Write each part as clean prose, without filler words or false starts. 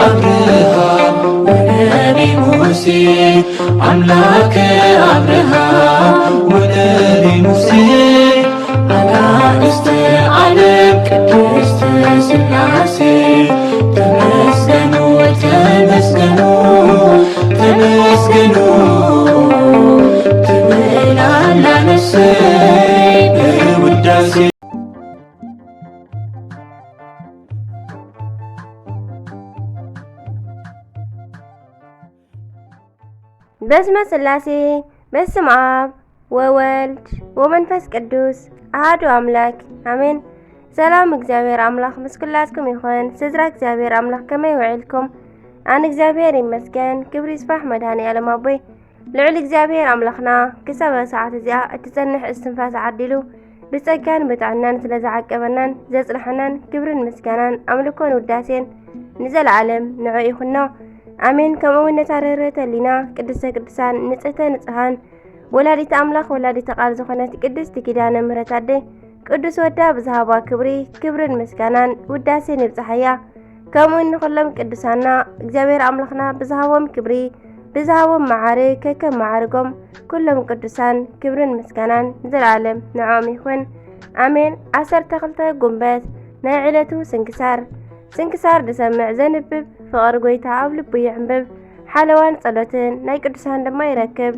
አብርሃም ወነቢ ሙሴ አምላከ አብርሃም ወነቢ ሙሴ አጋዕዝተ ዓለም ቅድስት ሥላሴ ተመስገኑ ተመስገኑ ተመስገኑ ትብላለች እሰይ በውዳሴ በስመ ሥላሴ በስመ አብ ወወልድ ወመንፈስ ቅዱስ አሐዱ አምላክ አሜን። ሰላም እግዚአብሔር አምላክ ምስኩላትኩም ይኹን። ስድራ እግዚአብሔር አምላክ ከመይ ውዒልኩም? አነ እግዚአብሔር ይመስገን። ክብሪ ይስፋሕ መድኃኔዓለም አቦይ ልዑል እግዚአብሔር አምላኽና ክሳብ ሰዓት እዚኣ እትጸንሕ እስትንፋስ ዓዲሉ ብጸጋን ብጥዕናን ስለ ዝዓቀበናን ዘጽንሐናን ክብርን ምስጋናን ኣምልኮን ውዳሴን ንዘለዓለም ንዑ ይኹኖ አሜን። ከምኡውን ነታ ርህርህተ ህሊና ቅድስተ ቅዱሳን ንጽሕተ ንጽሓን ወላዲተ አምላኽ ወላዲተ ቃል ዝኾነት ቅድስቲ ኪዳነ ምሕረት ኣዴ ቅዱስ ወዳ ብዝሃባ ክብርን ምስጋናን ውዳሴን ይብጽሐያ። ከምኡውን ንኹሎም ቅዱሳና እግዚአብሔር አምላኽና ብዝሃቦም ክብሪ ብዝሃቦም መዓርግ ከከም መዓርጎም ኩሎም ቅዱሳን ክብርን ምስጋናን ንዘለዓለም ንዖም ይኹን አሜን። 12 ጉንበት ናይ ዕለቱ ስንክሳር ድሰምዕ ዘንብብ ፍቕሪ ጎይታ ኣብ ልቡ ይዕንብብ ሓለዋን ጸሎትን ናይ ቅዱሳን ድማ ይረክብ።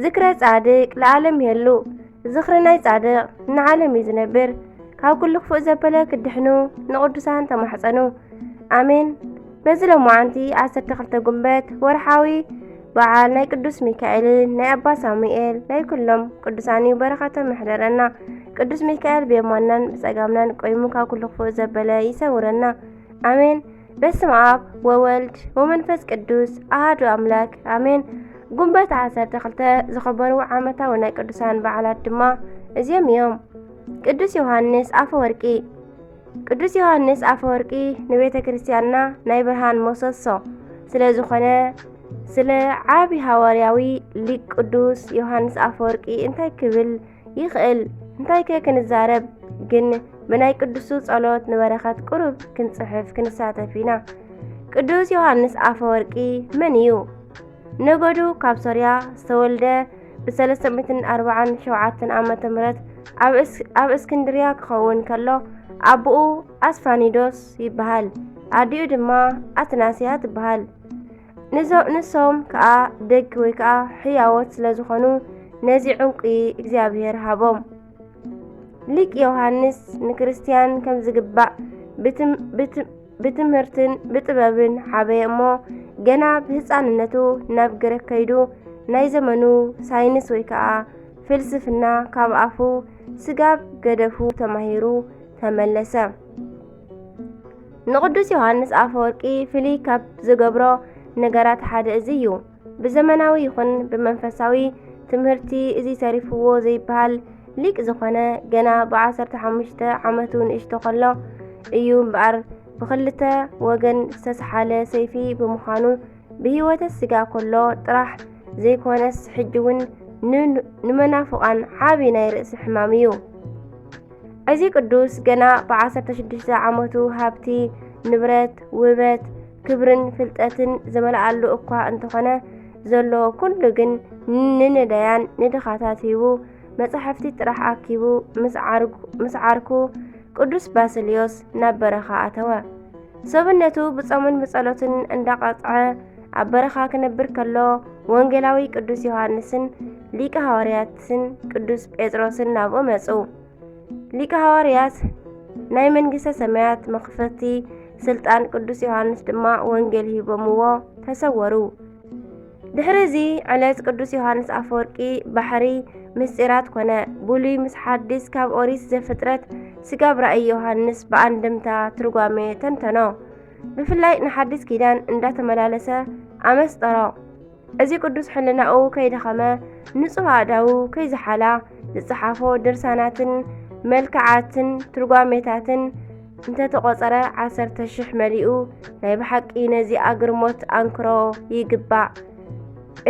ዝክረ ጻድቅ ለዓለም ይህሉ ዝኽሪ ናይ ጻድቅ ንዓለም እዩ ዝነብር። ካብ ኩሉ ክፉእ ዘበለ ክድሕኑ ንቅዱሳን ተማሕፀኑ አሜን። በዚ ሎሙዓንቲ 12 ጉንበት ወርሓዊ በዓል ናይ ቅዱስ ሚካኤልን ናይ ኣባ ሳሙኤል ናይ ኩሎም ቅዱሳን በረኸቶም ይሕደረና። ቅዱስ ሚካኤል ብየማናን ብጸጋምናን ቆይሙ ካብ ኩሉ ክፉእ ዘበለ ይሰውረና አሜን። በስመ አብ ወወልድ ወመንፈስ ቅዱስ አሐዱ አምላክ አሜን። ጉንበት 12 ዝኽበሩ ዓመታዊ ናይ ቅዱሳን በዓላት ድማ እዚኦም እዮም። ቅዱስ ዮሐንስ አፈወርቂ ንቤተ ክርስቲያንና ናይ ብርሃን ምሰሶ ስለ ዝኾነ ስለ ዓቢ ሃዋርያዊ ሊቅ ቅዱስ ዮሐንስ አፈወርቂ እንታይ ክብል ይኽእል? እንታይ ክንዛረብ ግን ብናይ ቅዱሱ ጸሎት ንበረኸት ቁሩብ ክንጽሕፍ ክንሳተፍ ኢና። ቅዱስ ዮሐንስ አፈወርቂ መን እዩ? ነገዱ ካብ ሶርያ ዝተወልደ ብ347 ዓመተ ምህረት ኣብ እስክንድርያ ክኸውን ከሎ ኣቡኡ ኣስፋኒዶስ ይበሃል፣ ኣዲኡ ድማ ኣትናስያ ትበሃል። ንሶም ከዓ ደግ ወይ ከዓ ሕያወት ስለ ዝኾኑ ነዚ ዕንቂ እግዚአብሔር ሃቦም። ሊቅ ዮሐንስ ንክርስቲያን ከም ዝግባእ ብትምህርትን ብጥበብን ሓበየ እሞ ገና ብህፃንነቱ ናብ ግሪክ ከይዱ ናይ ዘመኑ ሳይንስ ወይ ከዓ ፍልስፍና ካብ ኣፉ ስጋብ ገደፉ ተማሂሩ ተመለሰ። ንቅዱስ ዮሐንስ አፈወርቂ ፍልይ ካብ ዝገብሮ ነገራት ሓደ እዚ እዩ። ብዘመናዊ ይኹን ብመንፈሳዊ ትምህርቲ እዚ ተሪፍዎ ዘይበሃል ሊቅ ዝኾነ ገና ብ15 ዓመቱ ንእሽቶ ከሎ እዩ እምበኣር ብክልተ ወገን ዝተሰሓለ ሰይፊ ብምዃኑ ብህይወተ ስጋ ከሎ ጥራሕ ዘይኮነስ ሕጂ እውን ንመናፍቃን ዓቢ ናይ ርእሲ ሕማም እዩ። እዚ ቅዱስ ገና ብ16 ዓመቱ ሃብቲ ንብረት ውበት ክብርን ፍልጠትን ዘመልኣሉ እኳ እንተኾነ ዘሎ ኩሉ ግን ንነዳያን ንድኻታት ሂቡ መጻሕፍቲ ጥራሕ ኣኪቡ ምስ ዓርኩ ቅዱስ ባስልዮስ ናብ በረኻ ኣተወ። ሰብነቱ ብጾምን ብጸሎትን እንዳቐጽዐ ኣብ በረኻ ክነብር ከሎ ወንጌላዊ ቅዱስ ዮሐንስን ሊቀ ሐዋርያትን ቅዱስ ጴጥሮስን ናብኡ መጹ። ሊቀ ሐዋርያት ናይ መንግሥተ ሰማያት መኽፈቲ ስልጣን ቅዱስ ዮሐንስ ድማ ወንጌል ሂቦምዎ ተሰወሩ። ድሕሪዚ ዕለት ቅዱስ ዮሐንስ አፈወርቂ ባሕሪ ምስጢራት ኮነ። ብሉይ ምስ ሓድስ ካብ ኦሪት ዘፍጥረት ስጋብ ራእይ ዮሐንስ በአንድምታ ትርጓሜ ተንተኖ። ብፍላይ ንሓድስ ኪዳን እንዳተመላለሰ ኣመስጠሮ። እዚ ቅዱስ ሕልናኡ ከይደኸመ ንጹህ ኣእዳው ከይዝሓላ ዝጸሓፎ ድርሳናትን መልክዓትን ትርጓሜታትን እንተተቆጸረ 10,000 መሊኡ ናይ ብሓቂ ነዚ ኣግርሞት ኣንክሮ ይግባእ።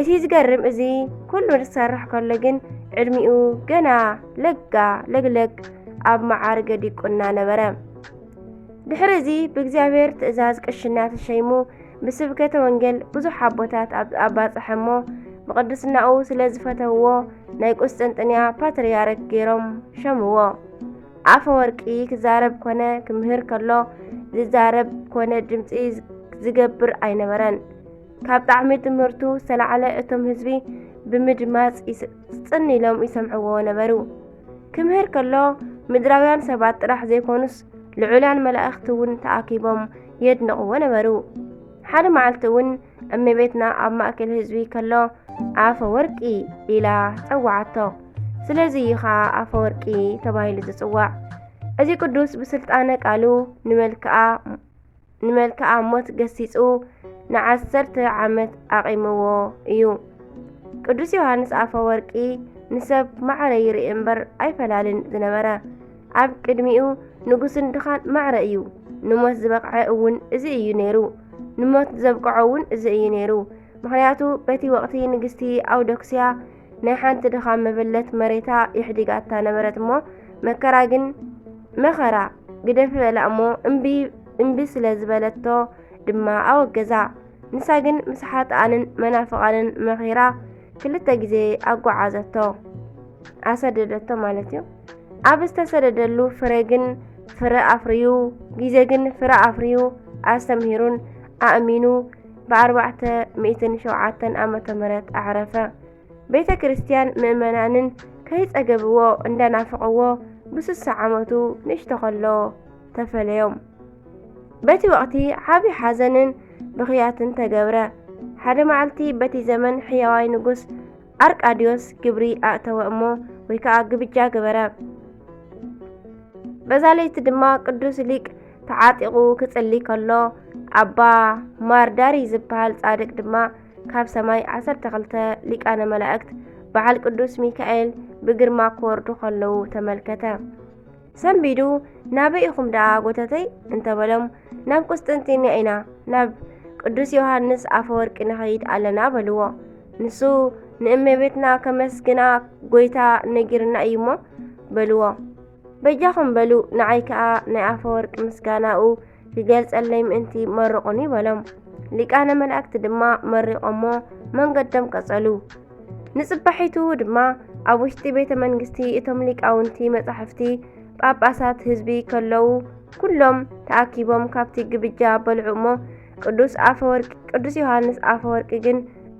እቲ ዝገርም እዚ ኩሉ ዝሰርሕ ከሎ ግን ዕድሚኡ ገና ለግለግ ኣብ መዓርገ ዲቁና ነበረ። ድሕሪ እዚ ብእግዚአብሔር ትእዛዝ ቅሽና ተሸይሙ ብስብከተ ወንጌል ብዙሕ ኣቦታት ኣባፅሐሞ ብቅድስናኡ ስለ ዝፈተውዎ ናይ ቁስጥንጥንያ ፓትርያርክ ገይሮም ሸምዎ። ኣፈወርቂ ክዛረብ ኮነ ክምህር ከሎ ዝዛረብ ኮነ ድምፂ ዝገብር ኣይነበረን። ካብ ጣዕሚ ትምህርቱ ዝተላዕለ እቶም ህዝቢ ብምድማፅ ፅን ኢሎም ይሰምዕዎ ነበሩ። ክምህር ከሎ ምድራውያን ሰባት ጥራሕ ዘይኮኑስ ልዑላን መላእኽቲ እውን ተኣኪቦም የድንቕዎ ነበሩ። ሓደ መዓልቲ እውን እመቤትና ኣብ ማእከል ህዝቢ ከሎ ኣፈወርቂ ኢላ ፀዋዓቶ። ስለዚ ኢኻ ኣፈወርቂ ተባሂሉ ዝፅዋዕ። እዚ ቅዱስ ብስልጣነ ቃሉ ንመልክዓ ሞት ገሲጹ ን10 ዓመት ኣቂምዎ እዩ። ቅዱስ ዮሃንስ ኣፈወርቂ ንሰብ ማዕረ ይርኢ እምበር ኣይፈላልን ዝነበረ። ኣብ ቅድሚኡ ንጉስን ድኻን ማዕረ እዩ። ንሞት ዝበቕዐ እውን እዚ እዩ ነይሩ። ንሞት ዘብቅዖ እውን እዚ እዩ ነይሩ። ምክንያቱ በቲ ወቕቲ ንግስቲ ኣውዶክስያ ናይ ሓንቲ ድኻን መበለት መሬታ ይሕዲጋታ ነበረት እሞ መኸራ ግደፍ በላ እሞ እምቢ ስለ ዝበለቶ ድማ ኣወገዛ። ንሳ ግን ምስ ሓጥኣንን መናፍቃንን መኺራ 2 ግዜ ኣጓዓዘቶ ኣሰደደቶ ማለት እዩ። ኣብ ዝተሰደደሉ ፍረ ኣፍርዩ ኣስተምሂሩን ኣእሚኑ ብ407 ዓመተ ምህረት ኣዕረፈ። ቤተ ክርስቲያን ምእመናንን ከይጸገብዎ እንዳናፍቅዎ ብ60 ዓመቱ ንእሽቶ ከሎ ተፈለዮም። በቲ ወቕቲ ዓብይ ሓዘንን ብኽያትን ተገብረ። ሓደ መዓልቲ በቲ ዘመን ሕያዋይ ንጉስ ኣርቃዲዮስ ግብሪ ኣእተወ እሞ ወይ ከዓ ግብጃ ገበረ። በዛ ለይቲ ድማ ቅዱስ ሊቅ ተዓጢቑ ክጽሊ ከሎ ኣባ ማርዳሪ ዝበሃል ጻድቅ ድማ ካብ ሰማይ 12 ሊቃነ መላእክት በዓል ቅዱስ ሚካኤል ብግርማ ክወርዱ ከለዉ ተመልከተ። ሰንቢዱ ናበይ ኢኹም ደኣ ጎተተይ እንተበሎም ናብ ቁስጥንጥንያ ኢና ናብ ቅዱስ ዮሃንስ ኣፈወርቂ ንኸይድ ኣለና በልዎ። ንሱ ንእመቤትና ከመስግና ጎይታ ነጊርና እዩ እሞ በልዎ። በጃኹም በሉ ንዓይ ከዓ ናይ ኣፈወርቂ ምስጋናኡ ክገልጸለይ ምእንቲ መርቑኒ በሎም። ሊቃነ መላእክቲ ድማ መሪቖሞ መንገዶም ቀጸሉ። ንጽባሒቱ ድማ ኣብ ውሽጢ ቤተ መንግስቲ እቶም ሊቃውንቲ መጻሕፍቲ ጳጳሳት ህዝቢ ከለዉ ኩሎም ተኣኪቦም ካብቲ ግብጃ በልዑ እሞ ቅዱስ ዮሃንስ ኣፈወርቂ ግን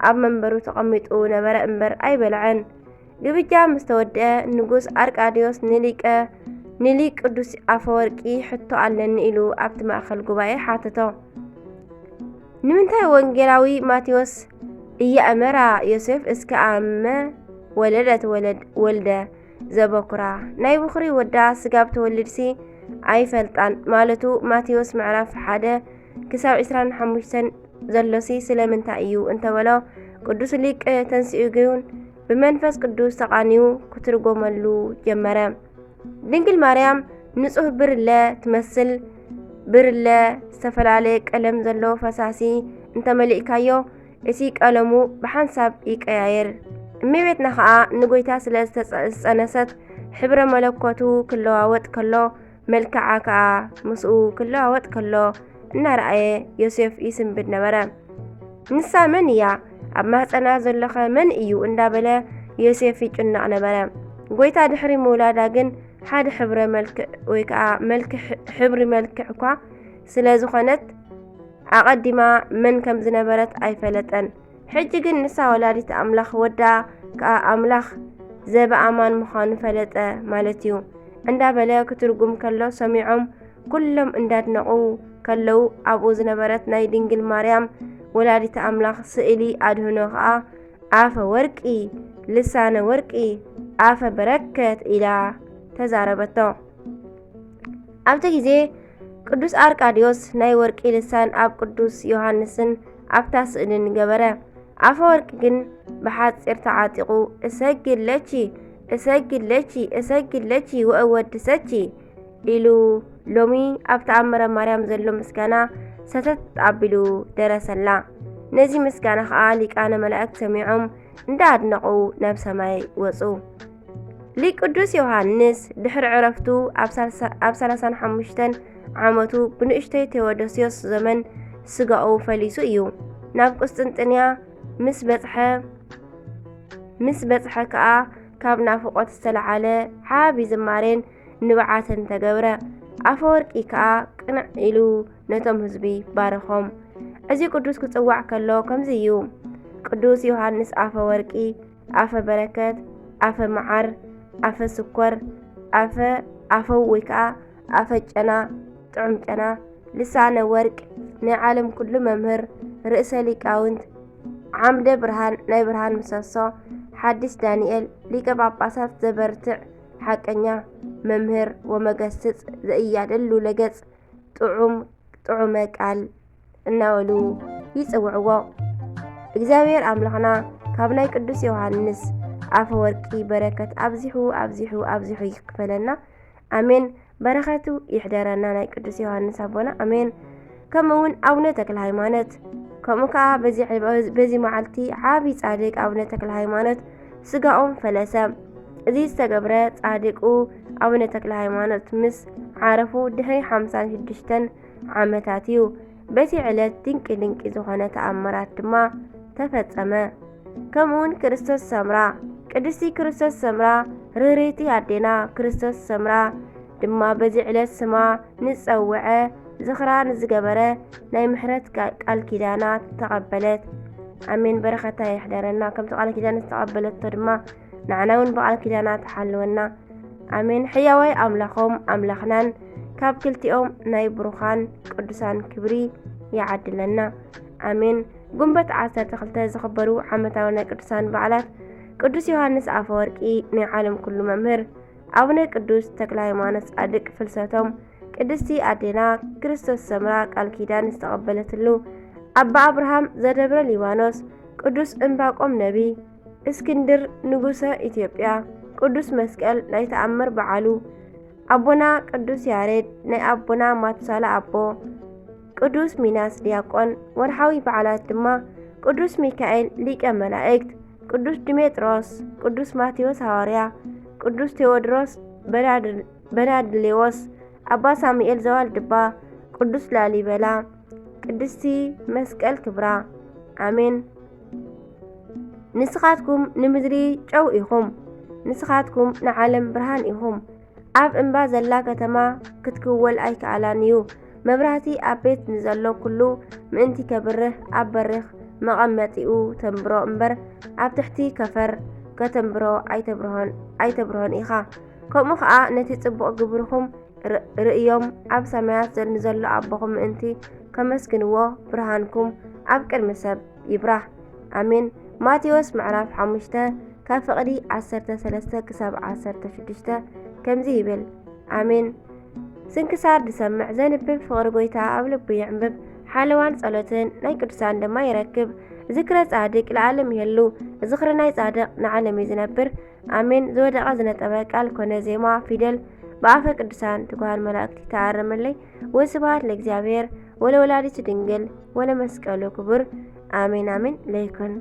ኣብ መንበሩ ተቐሚጡ ነበረ እምበር ኣይበልዐን። ግብጃ ምስ ተወድአ ንጉስ ኣርቃዲዮስ ንሊቅ ቅዱስ ኣፈወርቂ ሕቶ ኣለኒ ኢሉ ኣብቲ ማእኸል ጉባኤ ሓተቶ። ንምንታይ ወንጌላዊ ማቴዎስ እያእመራ ዮሴፍ እስከ ኣመ ወለደት ወልደ ዘበኩራ ናይ ብኹሪ ወዳ ስጋብ ተወልድሲ ኣይፈልጣን ማለቱ ማቴዎስ ምዕራፍ 1 ክሳብ 25 ዘሎሲ ስለምንታይ እዩ እንተበሎ ቅዱስ ሊቅ ተንስኡ ግን ብመንፈስ ቅዱስ ተቃኒዩ ክትርጎመሉ ጀመረ። ድንግል ማርያም ንጹህ ብርለ ትመስል ብርለ ዝተፈላለየ ቀለም ዘለዎ ፈሳሲ እንተመሊእካዮ እቲ ቀለሙ ብሓንሳብ ይቀያየር። እመቤትና ከዓ ንጎይታ ስለ ዝተጸነሰት ሕብረ መለኮቱ ክለዋወጥ ከሎ መልክዓ ከዓ ምስኡ ክለዋወጥ ከሎ እናረኣየ ዮሴፍ ይስንብድ ነበረ። ንሳ መን እያ ኣብ ማህፀና ዘለኸ መን እዩ እንዳበለ ዮሴፍ ይጭነቕ ነበረ። ጎይታ ድሕሪ ምውላዳ ግን ሓደ ሕብረ መልክዕ ወይ ከዓ ሕብሪ መልክዕ እኳ ስለ ዝኾነት ኣቐዲማ መን ከም ዝነበረት ኣይፈለጠን። ሕጂ ግን ንሳ ወላዲት ኣምላኽ ወዳ ከዓ ኣምላኽ ዘበኣማን ምዃኑ ፈለጠ ማለት እዩ እንዳበለ ክትርጉም ከሎ ሰሚዖም ኩሎም እንዳድነቑ ከለው ኣብኡ ዝነበረት ናይ ድንግል ማርያም ወላዲት ኣምላኽ ስእሊ ኣድህኖ ከዓ ኣፈ ወርቂ ልሳነ ወርቂ ኣፈ በረከት ኢላ ተዛረበቶ። ኣብቲ ግዜ ቅዱስ ኣርቃዲዮስ ናይ ወርቂ ልሳን ኣብ ቅዱስ ዮሃንስን ኣብታ ስእልን ገበረ። ኣፈ ወርቂ ግን ብሓፂር ተዓጢቑ እሰግለቺ ወእወድሰቺ ኢሉ ሎሚ ኣብ ተኣምረ ማርያም ዘሎ ምስጋና ሰተት ኣቢሉ ደረሰላ። ነዚ ምስጋና ከዓ ሊቃነ መላእክት ሰሚዖም እንዳኣድነቑ ናብ ሰማይ ወፁ። ሊቅ ቅዱስ ዮሃንስ ድሕሪ ዕረፍቱ ኣብ 35 ዓመቱ ብንእሽተይ ቴዎዶስዮስ ዘመን ስጋኡ ፈሊሱ እዩ። ናብ ቁስጥንጥንያ ምስ በጽሐ ከዓ ካብ ናፍቆት ዝተለዓለ ዓቢ ዝማሬን ንብዓትን ተገብረ። ኣፈወርቂ ከዓ ቅንዕ ኢሉ ነቶም ህዝቢ ባረኾም። እዚ ቅዱስ ክጽዋዕ ከሎ ከምዚ እዩ። ቅዱስ ዮሃንስ ኣፈወርቂ ኣፈ በረከት፣ ኣፈ መዓር፣ ኣፈ ስኰር፣ ኣፈው ወይ ከዓ ኣፈ ጨና፣ ጥዑም ጨና፣ ልሳነ ወርቅ፣ ናይ ዓለም ኩሉ መምህር፣ ርእሰ ሊቃውንት፣ ዓምደ ብርሃን፣ ናይ ብርሃን ምሰሶ፣ ሓድሽ ዳንኤል፣ ሊቀ ጳጳሳት ዘበርትዕ ሓቀኛ መምህር ወመገስጽ ዘእያደሉ ለገጽ ጥዑመ ቃል እናበሉ ይጽውዕዎ። እግዚአብሔር ኣምላኽና ካብ ናይ ቅዱስ ዮሃንስ ኣፈወርቂ በረከት ኣብዚሑ ይክፈለና። ኣሜን። በረከቱ ይሕደረና ናይ ቅዱስ ዮሃንስ ኣቦና ኣሜን። ከምኡውን ኣቡነ ተክለ ሃይማኖት ከምኡ ከዓ በዚ መዓልቲ ዓቢ ጻድቅ ኣቡነ ተክለ ሃይማኖት ስጋኦም ፈለሰ። እዚ ዝተገብረ ጻድቁ ኣቡነ ተክለ ሃይማኖት ምስ ዓረፉ ድሕሪ 56 ዓመታት እዩ። በቲ ዕለት ድንቂ ዝኾነ ተኣምራት ድማ ተፈጸመ። ከምኡውን ክርስቶስ ሰምራ ቅድስቲ ክርስቶስ ሰምራ ርህሪቲ ኣዴና ክርስቶስ ሰምራ ድማ በዚ ዕለት ስማ ንጸውዐ ዝኽራ ንዝገበረ ናይ ምሕረት ቃል ኪዳናት ተቐበለት። ኣሜን። በረኸታ ይሕደረና ከምቲ ቃል ኪዳን ዝተቐበለቶ ድማ ንዓና እውን ብቃል ኪዳና ተሓልወና። ኣሜን። ሕያዋይ ኣምላኾም ኣምላኽናን ካብ ክልቲኦም ናይ ብሩኻን ቅዱሳን ክብሪ ይዓድለና። ኣሜን። ጉንበት 12 ዝኽበሩ ዓመታዊ ናይ ቅዱሳን በዓላት ቅዱስ ዮሃንስ ኣፈወርቂ ናይ ዓለም ኩሉ መምህር፣ ኣቡነ ቅዱስ ተክለ ሃይማኖት ጻድቅ ፍልሰቶም፣ ቅድስቲ ኣዴና ክርስቶስ ሰምራ ቃል ኪዳን ዝተቐበለትሉ፣ ኣባ አብርሃም ዘደብረ ሊባኖስ፣ ቅዱስ ዕንባቆም ነቢ፣ እስክንድር ንጉሰ ኢትዮጵያ፣ ቅዱስ መስቀል ናይ ተኣምር በዓሉ፣ ኣቦና ቅዱስ ያሬድ ናይ ኣቦና ማቱሳላ ኣቦ፣ ቅዱስ ሚናስ ዲያቆን። ወርሓዊ በዓላት ድማ ቅዱስ ሚካኤል ሊቀ መላእክት፣ ቅዱስ ዲሜጥሮስ፣ ቅዱስ ማቴዎስ ሐዋርያ፣ ቅዱስ ቴዎድሮስ በናድሌዎስ፣ ኣባ ሳሙኤል ዘዋልድባ፣ ቅዱስ ላሊበላ፣ ቅድስቲ መስቀል ክብራ። ኣሜን። ንስኻትኩም ንምድሪ ጨው ኢኹም፣ ንስኻትኩም ንዓለም ብርሃን ኢኹም። ኣብ እምባ ዘላ ከተማ ክትክወል ኣይከኣላን እዩ። መብራህቲ ኣብ ቤት ንዘሎ ኩሉ ምእንቲ ከብርህ ኣብ በሪኽ መቐመጢኡ ተንብሮ እምበር ኣብ ትሕቲ ከፈር ከተንብሮ ኣይተብርሆን ኢኻ። ከምኡ ከዓ ነቲ ጽቡቕ ግብርኹም ርእዮም ኣብ ሰማያት ንዘሎ ኣቦኹም ምእንቲ ከመስግንዎ ብርሃንኩም ኣብ ቅድሚ ሰብ ይብራህ። ኣሜን። ማቴዎስ ምዕራፍ 5 ካብ ፍቕዲ 13 ክሳብ 16 ከምዚ ይብል። ኣሜን። ስንክሳር ድሰምዕ ዘንብብ ፍቕሪ ጎይታ ኣብ ልቡ ይዕንብብ፣ ሓለዋን ጸሎትን ናይ ቅዱሳን ድማ ይረክብ። ዝክረ ጻድቅ ለዓለም ይህሉ፣ ዝኽሪ ናይ ጻድቕ ንዓለም እዩ ዝነብር። ኣሜን። ዝወደቐ ዝነጠበ ቃል ኮነ ዜማ ፊደል በአፈ ቅዱሳን ትጓሃን መላእክቲ ተአረመለይ። ወስብሐት ለእግዚአብሔር ወለወላዲቱ ድንግል ወለመስቀሉ ክቡር። አሜን አሜን ለይኩን።